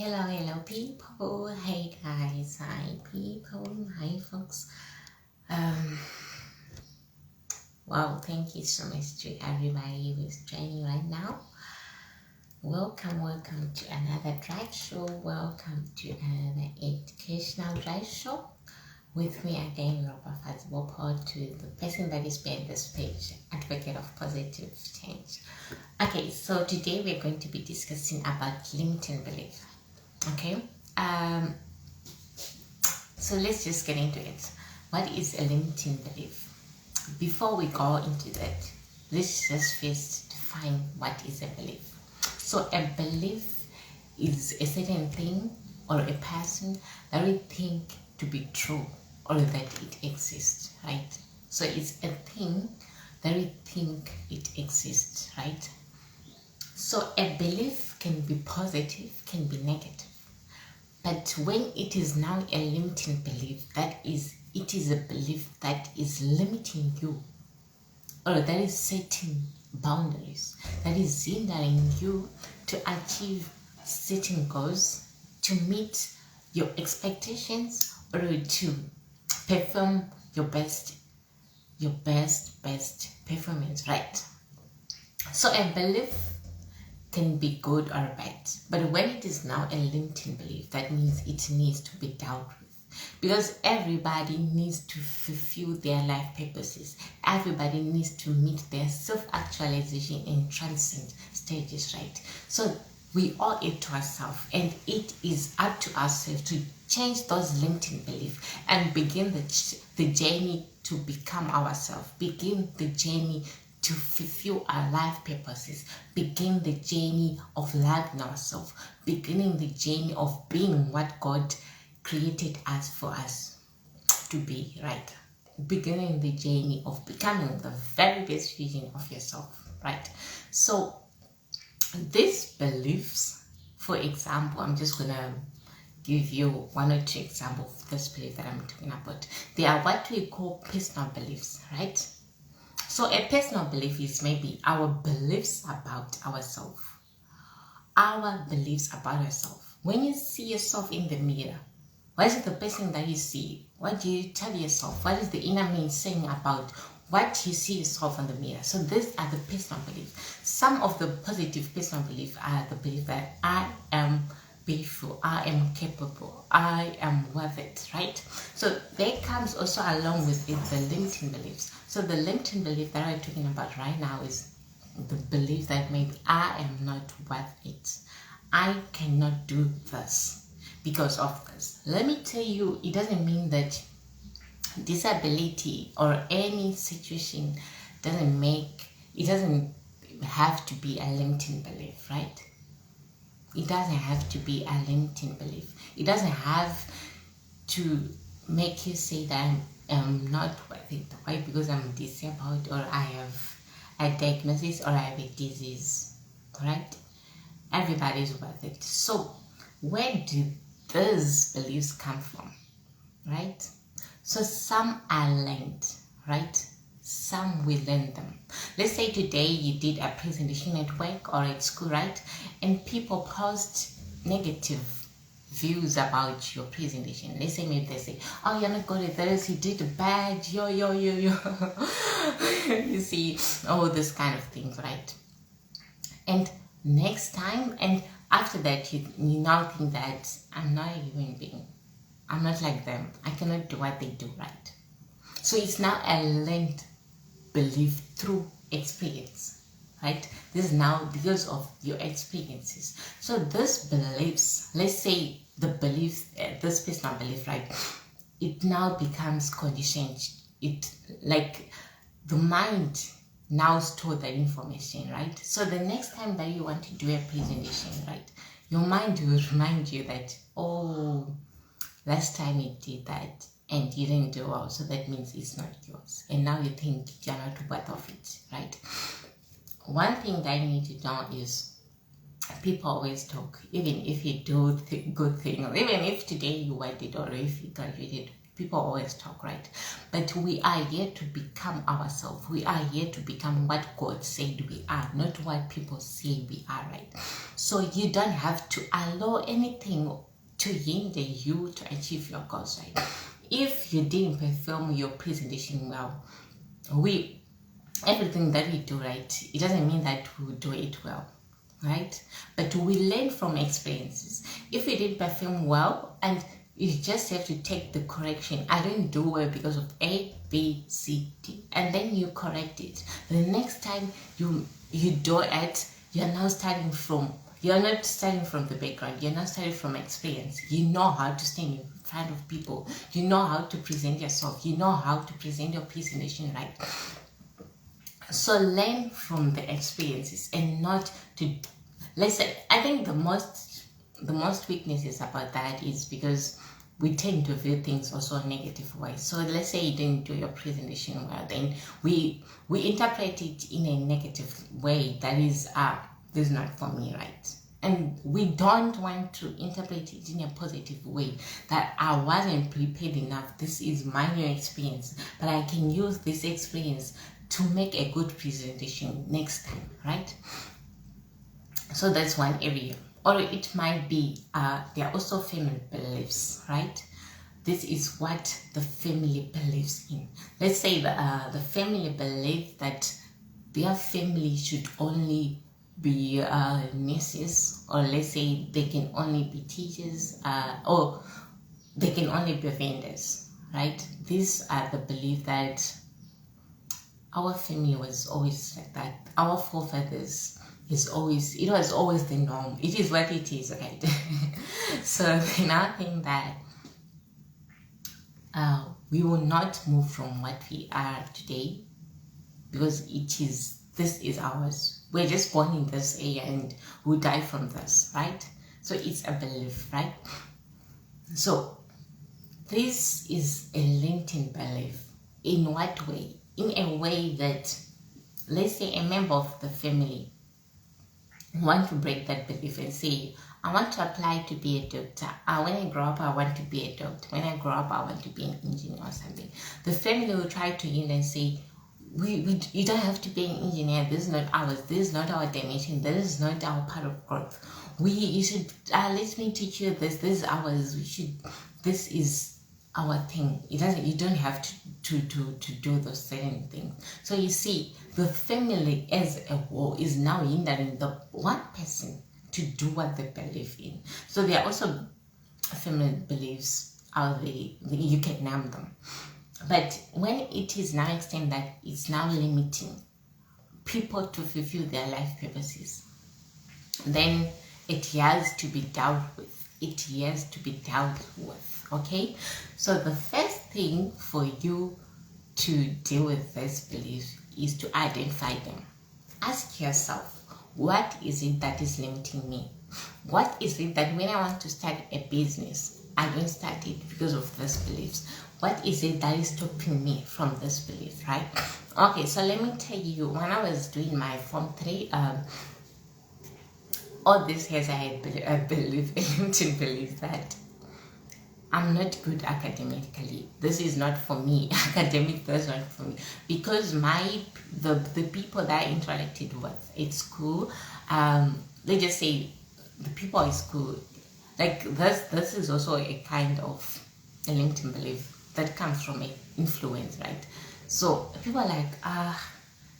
Hello people. Hey guys, hi people, hi folks. Wow, thank you so much to everybody who's joining right now. Welcome to another drive show. Welcome to another educational drive show. With me again, Ropafadzo, Bopoto, the person that is behind this page, advocate of positive change. Okay, so today we're going to be discussing about limiting belief. Okay, so let's just get into it. What is a limiting belief? Before we go into that, let's just first define what is a belief. So a belief is a certain thing or a person that we think to be true or that it exists, right? So it's a thing that we think it exists, right? So a belief can be positive, can be negative. But when it is now a limiting belief, it is a belief that is limiting you, or that is setting boundaries, that is hindering you to achieve certain goals, to meet your expectations, or to perform your best performance, right? So a belief can be good or bad, but when it is now a limiting belief, that means it needs to be dealt with, because everybody needs to fulfill their life purposes. Everybody needs to meet their self-actualization and transcend stages, right? So we owe it to ourselves, and it is up to ourselves to change those limiting beliefs and begin the journey to become ourselves, begin the journey to fulfill our life purposes, begin the journey of loving ourselves, beginning the journey of being what God created us for us to be, right? Beginning the journey of becoming the very best version of yourself, right? So these beliefs, for example, I'm just gonna give you one or two examples of this belief that I'm talking about. They are what we call personal beliefs, right? So a personal belief is maybe our beliefs about ourselves. Our beliefs about ourselves. When you see yourself in the mirror, what is the person that you see? What do you tell yourself? What is the inner man saying about what you see yourself in the mirror? So these are the personal beliefs. Some of the positive personal beliefs are the belief that I am beautiful, I am capable, I am worth it, right? So that comes also along with it, the limiting beliefs. So the limiting belief that I'm talking about right now is the belief that maybe I am not worth it. I cannot do this because of this. Let me tell you, it doesn't mean that disability or any situation doesn't have to be a limiting belief, right? It doesn't have to be a limiting belief. It doesn't have to make you say that I'm not worth it. Why? Because I'm disabled, or I have a diagnosis, or I have a disease, right? Everybody's worth it. So where do those beliefs come from, right? So some are learned, right? Some we learn them. Let's say today you did a presentation at work or at school, right? And people post negative views about your presentation. Let's say maybe they say, oh, you're not good at this, you did bad, yo. You see, all this kind of things, right? And next time, and after that, you now think that I'm not a human being. I'm not like them. I cannot do what they do, right? So it's now a learned belief through experience, right? This is now because of your experiences. So these beliefs, let's say the beliefs, this personal belief, right? It now becomes conditioned. It, like, the mind now store that information, right? So the next time that you want to do a presentation, right, your mind will remind you that, oh, last time you did that and you didn't do well, so that means it's not yours. And now you think you're not worth of it, right? One thing that you need to know is people always talk, even if you do good things, even if today you worked it or if you graduated, people always talk, right? But we are here to become ourselves. We are here to become what God said we are, not what people say we are, right? So you don't have to allow anything to hinder you to achieve your goals, right? If you didn't perform your presentation well, everything that we do right, it doesn't mean that we do it well, right? But we learn from experiences. If we didn't perform well, and you just have to take the correction. I didn't do well because of A, B, C, D, and then you correct it. The next time you do it, you're now starting from. You're not starting from the background. You're not starting from experience. You know how to stand in front of people. You know how to present yourself. You know how to present your presentation right. So learn from the experiences and not to. Let's say, I think the most weaknesses about that is because we tend to view things also a negative way. So let's say you didn't do your presentation well, then we interpret it in a negative way. That is, this is not for me, right? And we don't want to interpret it in a positive way, that I wasn't prepared enough. This is my new experience, but I can use this experience to make a good presentation next time, right? So that's one area. Or it might be, there are also family beliefs, right? This is what the family believes in. Let's say the family believes that their family should only be nurses, or let's say they can only be teachers, or they can only be vendors, right? These are the belief that our family was always like that. Our forefathers it was always the norm. It is what it is, right? So they now think that we will not move from what we are today because this is ours. We're just born in this area and we'll die from this, right? So it's a belief, right? So this is a LinkedIn belief. In what way? In a way that, let's say, a member of the family want to break that belief and say, I want to apply to be a doctor. When I grow up, I want to be a doctor. When I grow up, I want to be an engineer or something. The family will try to heal and say, you don't have to be an engineer. This is not ours. This is not our dimension. This is not our part of growth. You should, let me teach you this. This is ours. This is our thing. You don't have to do those certain things. So you see, the family as a whole is now hindering the one person to do what they believe in. So there are also family beliefs out there. You can name them. But when it is now extended that it's now limiting people to fulfill their life purposes, then it has to be dealt with. It has to be dealt with. Okay? So the first thing for you to deal with this belief is to identify them. Ask yourself, what is it that is limiting me? What is it that when I want to start a business, I don't start it because of these beliefs? What is it that is stopping me from this belief, right? Okay, so let me tell you, when I was doing my Form 3, all this years I had a limiting belief that I'm not good academically. This is not for me. Academic, that's not for me. Because the people that I interacted with at school, let's just say the people at school, like this is also a kind of a limiting belief that comes from an influence, right? So people are like,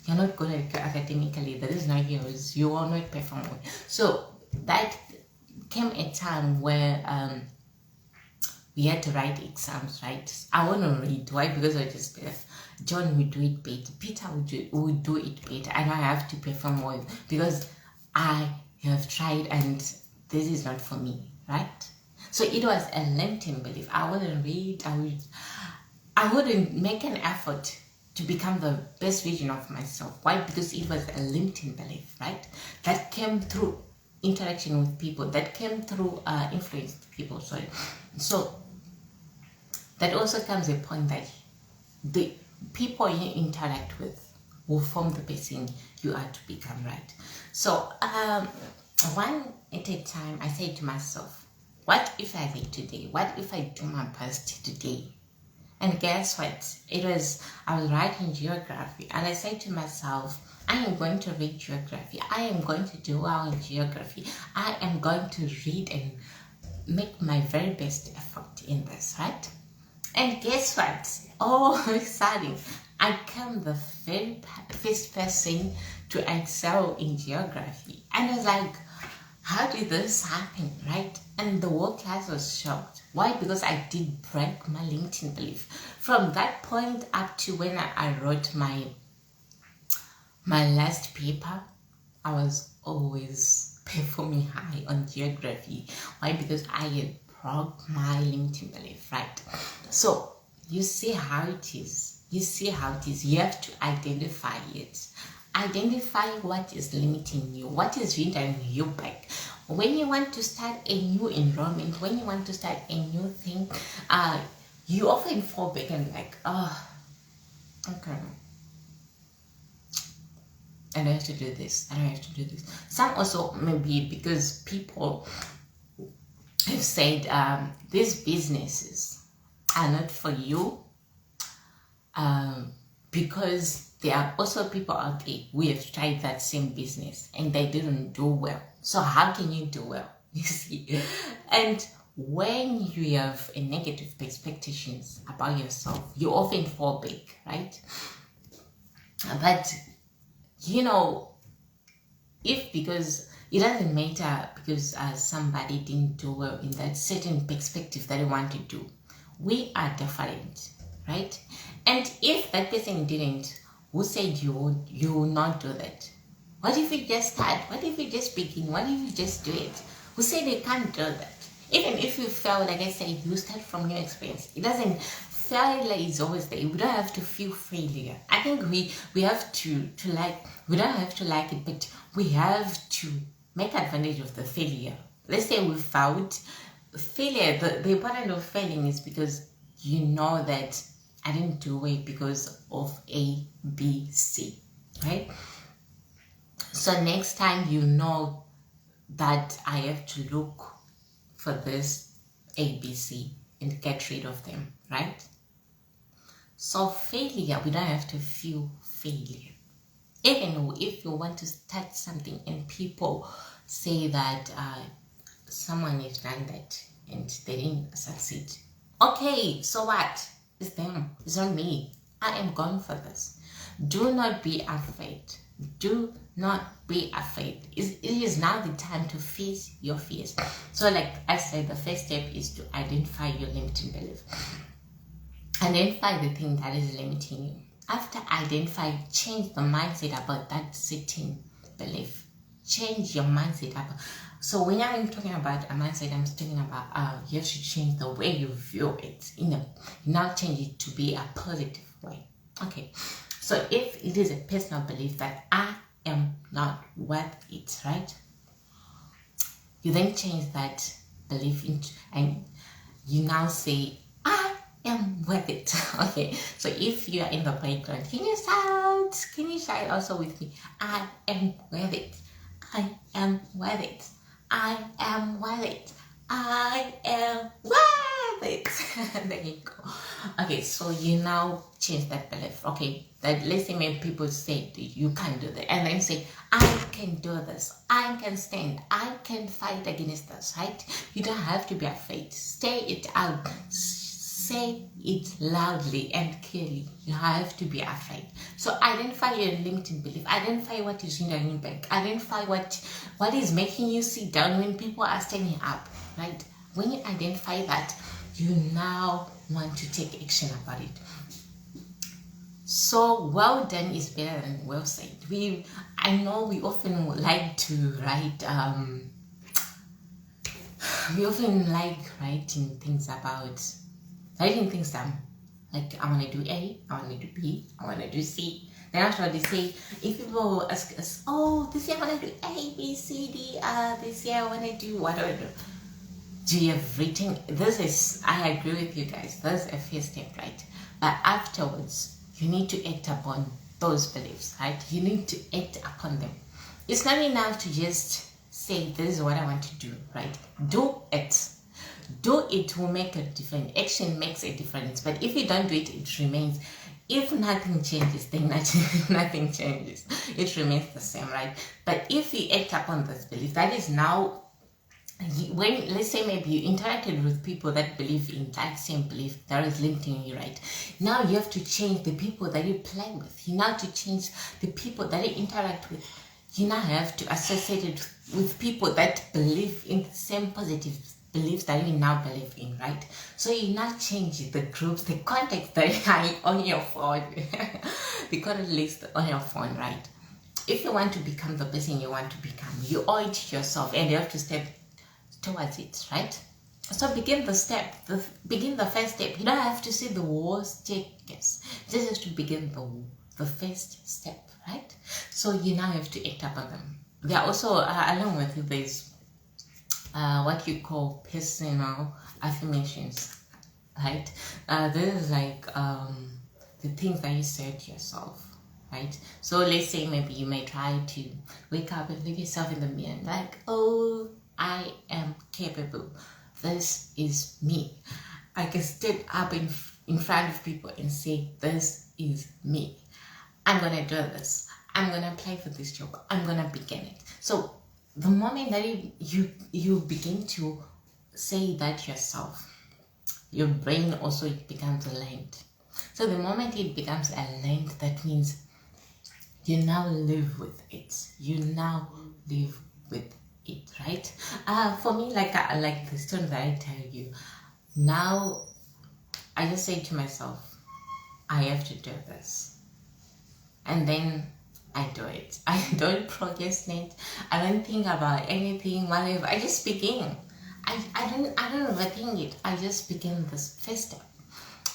you're not good academically, that is not yours, you are not performing. So that came a time where we had to write exams, right? I want to read. Why? Because I just John would do it better, Peter would do it better, and I have to perform well because I have tried and this is not for me, right? So it was a limiting belief. I wouldn't read, I wouldn't make an effort to become the best version of myself. Why? Because it was a limiting belief, right? That came through interaction with people, that came through influenced people, sorry. So that also comes a point that the people you interact with will form the person you are to become, right? So one at a time, I say to myself, what if I fail today? What if I do my best today? And guess what? I was writing geography, and I said to myself, I am going to read geography. I am going to do well in geography. I am going to read and make my very best effort in this, right? And guess what? All of a sudden, I became the very first person to excel in geography. And I was like, how did this happen, right? And the whole class was shocked. Why? Because I did break my limiting belief. From that point up to when I wrote my last paper, I was always performing high on geography. Why? Because I had broke my limiting belief, right? So you see how it is. You see how it is. You have to identify it. Identify what is limiting you, what is hindering you back. When you want to start a new enrollment, when you want to start a new thing, you often fall back and like, oh, okay, I don't have to do this. I don't have to do this. Some also maybe because people have said these businesses are not for you, because there are also people out there who have tried that same business and they didn't do well. So how can you do well? You see? And when you have a negative expectations about yourself, you often fall back, right? But if because it doesn't matter because somebody didn't do well in that certain perspective that they want to do, we are different, right? And if that person didn't, who said you will not do that? What if you just start? What if you just begin? What if you just do it? Who said you can't do that? Even if you fail, like I said, you start from your experience. It doesn't failure is always there. We don't have to feel failure. I think we have to like, we don't have to like it, but we have to make advantage of the failure. Let's say we failed. Failure, the important of failing is because you know that I didn't do it because of A, B, C, right? So next time you know that I have to look for this A, B, C and get rid of them, right? So failure, we don't have to feel failure. Even if you want to start something and people say that someone has done that and they didn't succeed. Okay, so what? It's them. It's not me. I am going for this. Do not be afraid. Do not be afraid. It is now the time to face your fears. So like I said, the first step is to identify your limiting belief. Identify the thing that is limiting you. After identify, change the mindset about that certain belief. Change your mindset up. So when I'm talking about a mindset, I'm talking about you have to change the way you view it. Now change it to be a positive way. Okay. So if it is a personal belief that I am not worth it, right? You then change that belief into, and you now say, I am worth it. Okay. So if you are in the playground, can you shout also with me? I am worth it. I am worth it. I am worth it. I am worth it. There you go. Okay, so you now change that belief. Okay, that let's say maybe people say you can't do that, and then say I can do this. I can stand. I can fight against this. Right? You don't have to be afraid. Say it out. Say it loudly and clearly. You have to be afraid. So identify your limiting belief. Identify what is hindering you back. Identify what is making you sit down when people are standing up. Right? When you identify that, you now want to take action about it. So well done is better than well said. I know we often like to write. We often like writing things down. Like I want to do A, I want to do B, I want to do C. Then after they say, if people ask us, oh, this year I want to do A, B, C, D, this year I want to do whatever. Do you have written? I agree with you guys. That's a first step, right? But afterwards, you need to act upon those beliefs, right? You need to act upon them. It's not enough to just say, this is what I want to do, right? Do it. Do it will make a difference. Action makes a difference. But if you don't do it, it remains. If nothing changes, then nothing changes. It remains the same, right? But if you act upon this belief, that is now, when, let's say maybe you interacted with people that believe in that same belief that is linked in you, right? Now you have to change the people that you play with. You now have to change the people that you interact with. You now have to associate it with people that believe in the same positive beliefs that you now believe in, right? So you now change the groups, the context that are on your phone, the contact list on your phone, right? If you want to become the person you want to become, you owe it to yourself, and you have to step towards it, right? So begin the first step. You don't have to see the whole staircase. Just have to begin the first step, right? So you now have to act upon them. There are also, along with it, there's what you call personal affirmations, right? There's like the things that you say to yourself, right? So let's say maybe you may try to wake up and look yourself in the mirror and like, oh, I am capable. This is me. I can step up in front of people and say, this is me. I'm gonna do this. I'm gonna apply for this job. I'm gonna begin it. So the moment that you begin to say that yourself, your brain also becomes aligned. So the moment it becomes aligned, that means you now live with it. You now live with it, right? For me, like the story that I tell you, now I just say to myself, I have to do this. And then I do it. I don't procrastinate. I don't think about anything, whatever. I just begin. I don't overthink it. I just begin this first step.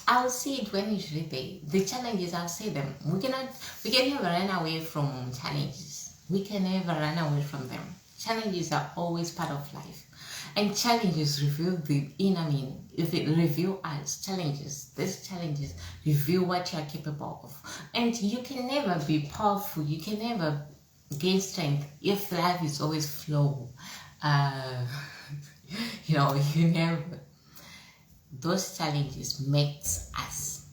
I'll see it when it's ready. The challenges, I'll see them. We can never run away from challenges. We can never run away from them. Challenges are always part of life. And challenges reveal the inner meaning. If it reveal us, these challenges reveal what you are capable of. And you can never be powerful. You can never gain strength if life is always flow. You never. Those challenges makes us.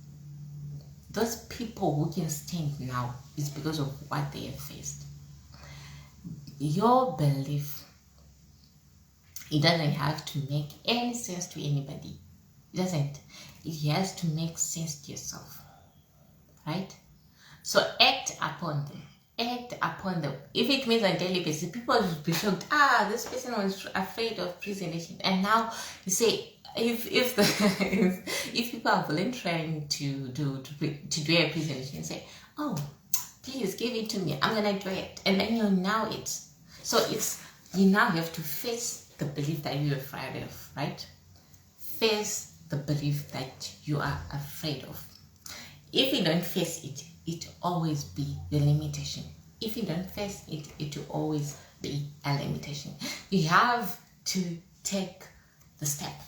Those people who can stand now is because of what they have faced. Your belief, it doesn't have to make any sense to anybody. It doesn't. It has to make sense to yourself. Right? So act upon them. Act upon them. If it means on a daily basis, people will be shocked. This person was afraid of presentation. And now you say, if people are volunteering to do a presentation, you say, oh, please give it to me. I'm gonna do it. And then you know it. So you now have to face the belief that you're afraid of, right? Face the belief that you are afraid of. If you don't face it, it will always be the limitation. If you don't face it, it will always be a limitation. You have to take the step,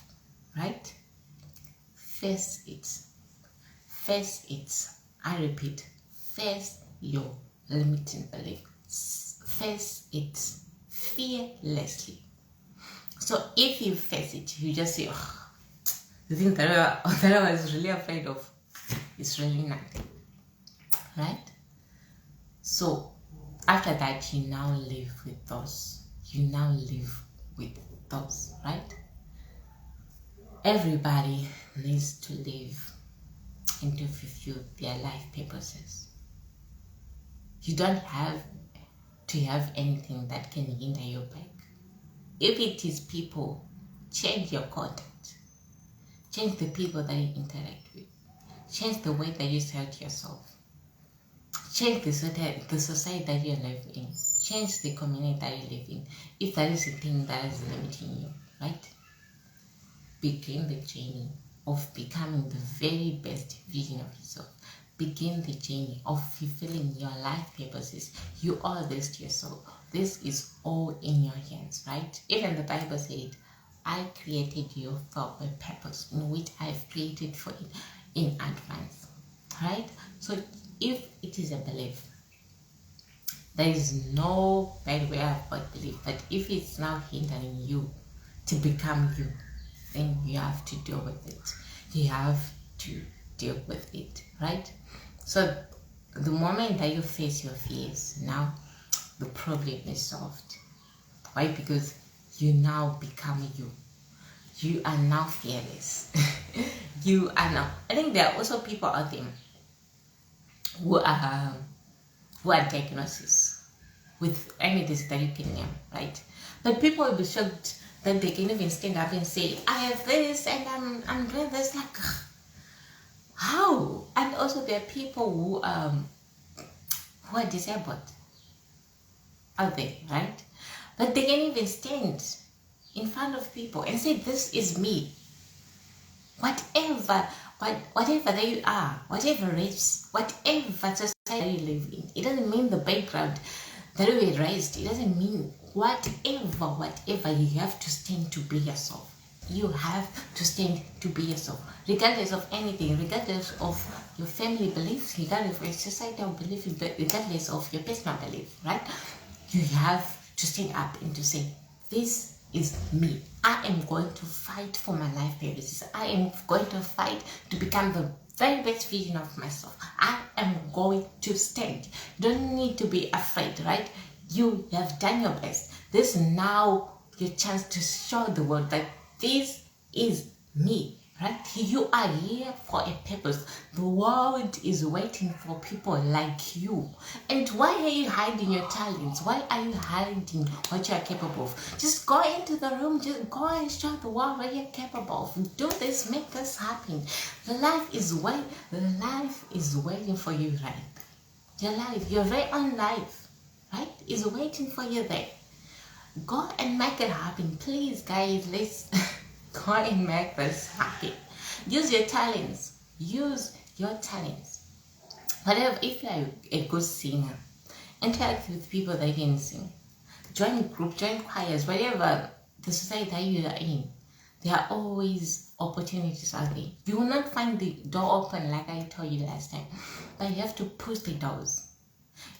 right? Face it. Face it. I repeat, face your limiting belief. Face it fearlessly. So if you face it, you just say, oh, the thing that I was really afraid of is really nothing, right? So after that, you now live with those. Right? Everybody needs to live and to fulfill their life purposes. You don't have to have anything that can hinder your back. If it is people, change your contact. Change the people that you interact with. Change the way that you sell to yourself. Change the society that you live in. Change the community that you live in. If that is a thing that is limiting you, right? Begin the journey of becoming the very best version of yourself. Begin the journey of fulfilling your life purposes. You owe this to yourself. This is all in your hands, right? Even the Bible said, I created you for a purpose in which I've created for it in advance, right? So if it is a belief, there is no bad way about belief, but if it's now hindering you to become you, then you have to deal with it. You have to deal with it, right? So the moment that you face your fears, now the problem is solved. Why? Because you now become you. You are now fearless. You are now. I think there are also people out there who are diagnosis with any disease that you can name, right? But people will be shocked that they can even stand up and say, I have this and I'm doing this. Like, how? And also there are people who are disabled out there, right? But they can even stand in front of people and say, this is me. Whatever that you are, whatever race, whatever society you live in, it doesn't mean the background that you were raised. It doesn't mean whatever, you have to stand to be yourself. You have to stand to be yourself, regardless of anything, regardless of your family beliefs, regardless of your societal belief, regardless of your personal belief, right? You have to stand up and to say, this is me. I am going to fight for my life purposes. I am going to fight to become the very best version of myself. I am going to stand. You don't need to be afraid, right? You have done your best. This is now your chance to show the world that this is me, right? You are here for a purpose. The world is waiting for people like you. And why are you hiding your talents? Why are you hiding what you are capable of? Just go into the room. Just go and show the world what you're capable of. Do this. Make this happen. Life is waiting for you, right? Your very own life, right, is waiting for you there. Go and make it happen. Please, guys, let's go and make this happen. Use your talents. Use your talents. Whatever, if you're a good singer, interact with people that can sing. Join a group, join choirs, whatever the society that you are in. There are always opportunities out there. You will not find the door open like I told you last time, but you have to push the doors.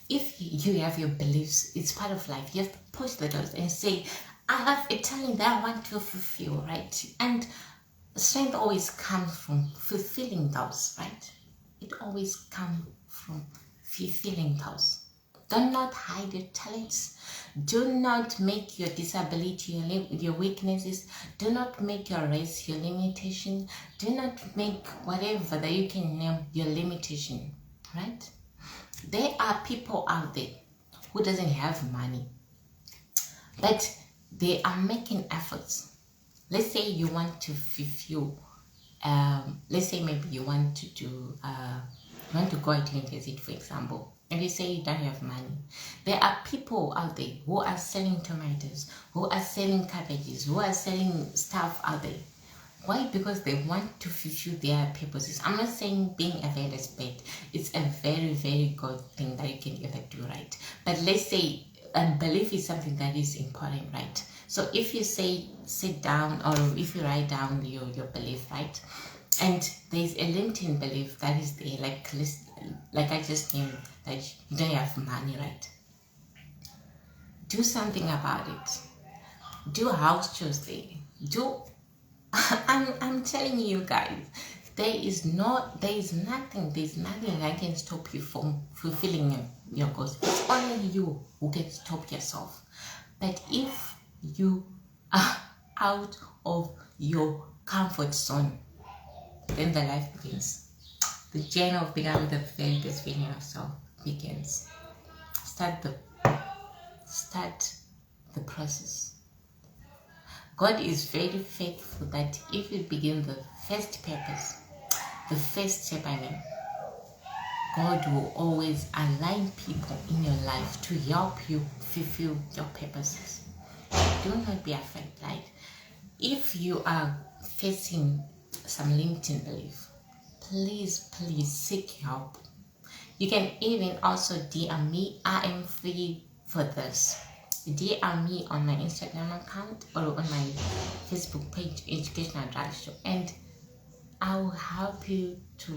If you have your beliefs, it's part of life. You have to push the doors and say, I have a talent that I want to fulfill, right? And strength always comes from fulfilling those, right? It always comes from fulfilling those. Do not hide your talents. Do not make your disability your weaknesses. Do not make your race your limitation. Do not make whatever that you can name your limitation, right? There are people out there who doesn't have money, but they are making efforts. Let's say you want to fulfill, let's say maybe you want to do, you want to go to university, for example, and you say you don't have money. There are people out there who are selling tomatoes, who are selling cabbages, who are selling stuff out there. Why? Because they want to fulfill their purposes. I'm not saying being a vet is bad. It's a very, very good thing that you can ever do, right? But let's say belief is something that is important, right? So if you say sit down, or if you write down your belief, right? And there's a limiting belief that is there, like I just knew that you don't have money, right? Do something about it. Do house chores there. I'm telling you guys, there is nothing that can stop you from fulfilling your goals. It's only you who can stop yourself. But if you are out of your comfort zone, then the life begins. The journey of becoming the very best version of yourself begins. Start the process. God is very faithful that if you begin the first purpose, the first step, God will always align people in your life to help you fulfill your purposes. Do not be afraid. Like, if you are facing some limiting belief, please seek help. You can even also DM me. I am free for this. DM me on my Instagram account or on my Facebook page, Educational Drag Show, and I will help you to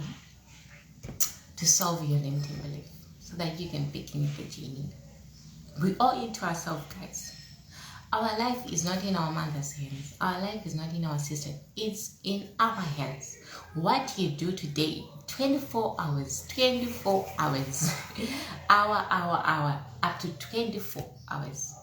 solve your limiting belief so that you can begin the journey. We owe it to ourselves, guys. Our life is not in our mother's hands. Our life is not in our sister. It's in our hands. What you do today, 24 hours, hour, up to 24 hours.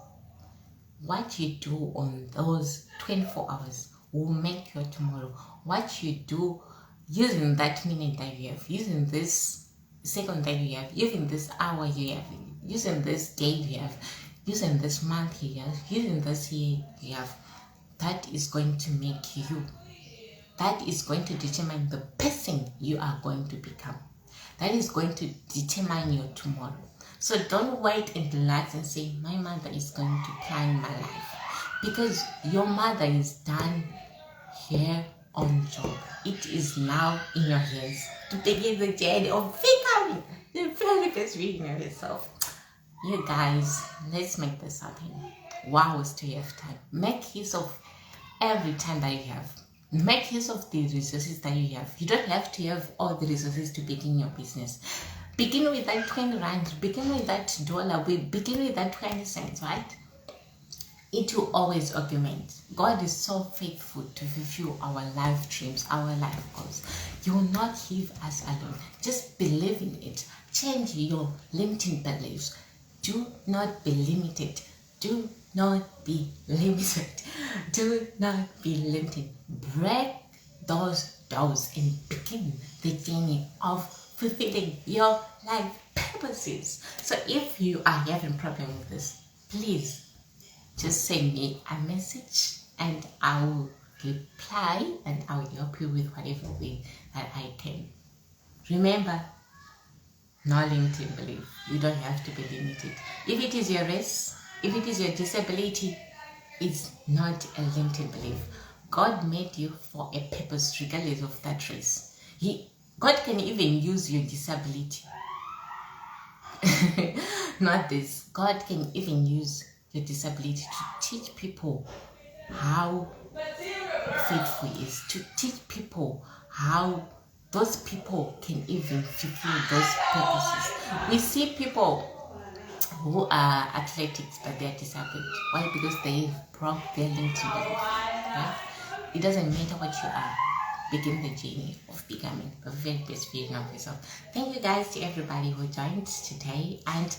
What you do on those 24 hours will make your tomorrow. What you do using that minute that you have, using this second that you have, using this hour you have, using this day you have, using this month you have, using this year you have, that is going to make you. That is going to determine the person you are going to become. That is going to determine your tomorrow. So don't wait and relax and say, my mother is going to plan my life. Because your mother is done here on job. It is now in your hands to begin the journey of becoming the very best version of yourself. You guys, let's make this happen. Wow, still have time. Make use of every time that you have. Make use of the resources that you have. You don't have to have all the resources to begin your business. Begin with that 20 rand, begin with that dollar, begin with that 20 cents, right? It will always augment. God is so faithful to fulfill our life dreams, our life goals. You will not leave us alone. Just believe in it. Change your limiting beliefs. Do not be limited. Do not be limited. Do not be limited. Break those doors and begin the journey of fulfilling your life purposes. So if you are having a problem with this, please just send me a message and I will reply and I will help you with whatever way that I can. Remember, no limiting belief. You don't have to be limited. If it is your race, if it is your disability, it's not a limiting belief. God made you for a purpose regardless of that race. God can even use your disability. Not this. God can even use your disability to teach people how faithful is, to teach people how those people can even fulfill those purposes. We see people who are athletics but they are disabled. Why? Because they broke their limiting belief. Right? It doesn't matter what you are. Begin the journey of becoming the very best version of yourself. Thank you guys to everybody who joined today. And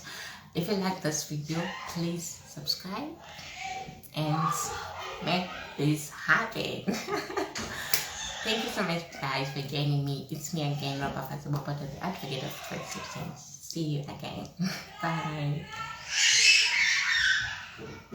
if you like this video, please subscribe and make this happen. Thank you so much guys for joining me. It's me again, Ropafadzo, Bopoto, the advocate of 26. See you again. Bye.